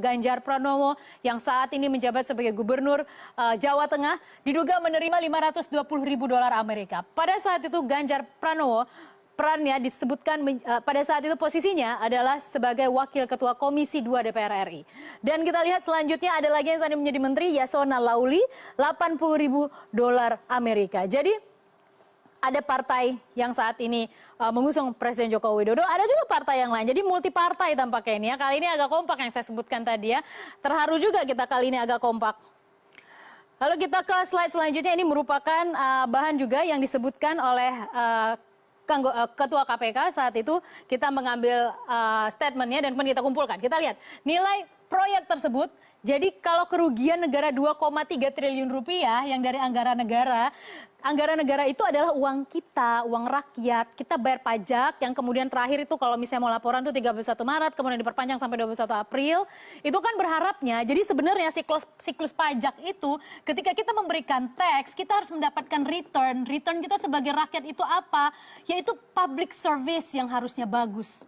Ganjar Pranowo yang saat ini menjabat sebagai Gubernur Jawa Tengah diduga menerima 520 ribu dolar Amerika. Pada saat itu Ganjar Pranowo perannya disebutkan pada saat itu posisinya adalah sebagai Wakil Ketua Komisi 2 DPR RI. Dan kita lihat selanjutnya ada lagi yang saat ini menjadi Menteri, Yasona Lauli, 80 ribu dolar Amerika. Jadi ada partai yang saat ini mengusung Presiden Joko Widodo, ada juga partai yang lain. Jadi multi partai tampaknya ini ya. Kali ini agak kompak yang saya sebutkan tadi ya. Terharu juga kita kali ini agak kompak. Lalu kita ke slide selanjutnya, ini merupakan bahan juga yang disebutkan oleh Ketua KPK saat itu. Kita mengambil statementnya dan kemudian kita kumpulkan. Kita lihat nilai proyek tersebut. Jadi kalau kerugian negara 2,3 triliun rupiah yang dari anggaran negara itu adalah uang kita, uang rakyat. Kita bayar pajak yang kemudian terakhir itu kalau misalnya mau laporan itu 31 Maret, kemudian diperpanjang sampai 21 April. Itu kan berharapnya, jadi sebenarnya siklus pajak itu ketika kita memberikan tax, kita harus mendapatkan return. Return kita sebagai rakyat itu apa? Yaitu public service yang harusnya bagus.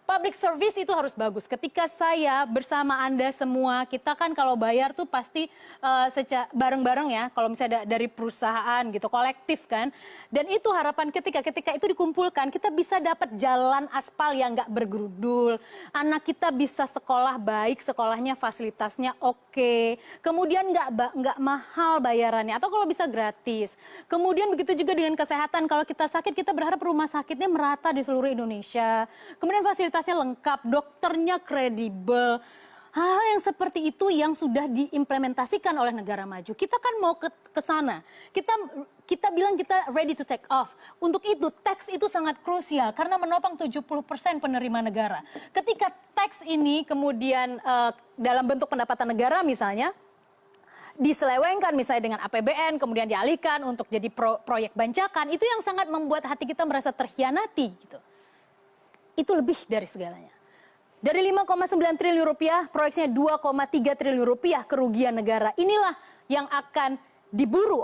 Public service itu harus bagus. Ketika saya bersama Anda semua, kita kan kalau bayar tuh pasti bareng-bareng ya. Kalau misalnya dari perusahaan gitu, kolektif kan. Dan itu harapan ketika itu dikumpulkan, kita bisa dapat jalan aspal yang nggak bergerudul. Anak kita bisa sekolah baik, sekolahnya fasilitasnya oke. Kemudian nggak mahal bayarannya, atau kalau bisa gratis. Kemudian begitu juga dengan kesehatan. Kalau kita sakit, kita berharap rumah sakitnya merata di seluruh Indonesia. Kemudian fasilitasnya lengkap, dokternya kredibel. Hal yang seperti itu yang sudah diimplementasikan oleh negara maju. Kita kan mau ke sana. Kita bilang kita ready to take off. Untuk itu tax itu sangat krusial karena menopang 70% penerima negara. Ketika tax ini kemudian dalam bentuk pendapatan negara misalnya diselewengkan misalnya dengan APBN kemudian dialihkan untuk jadi proyek bancakan, itu yang sangat membuat hati kita merasa terkhianati gitu. Itu lebih dari segalanya. Dari 5,9 triliun rupiah, proyeksinya 2,3 triliun rupiah kerugian negara. Inilah yang akan diburu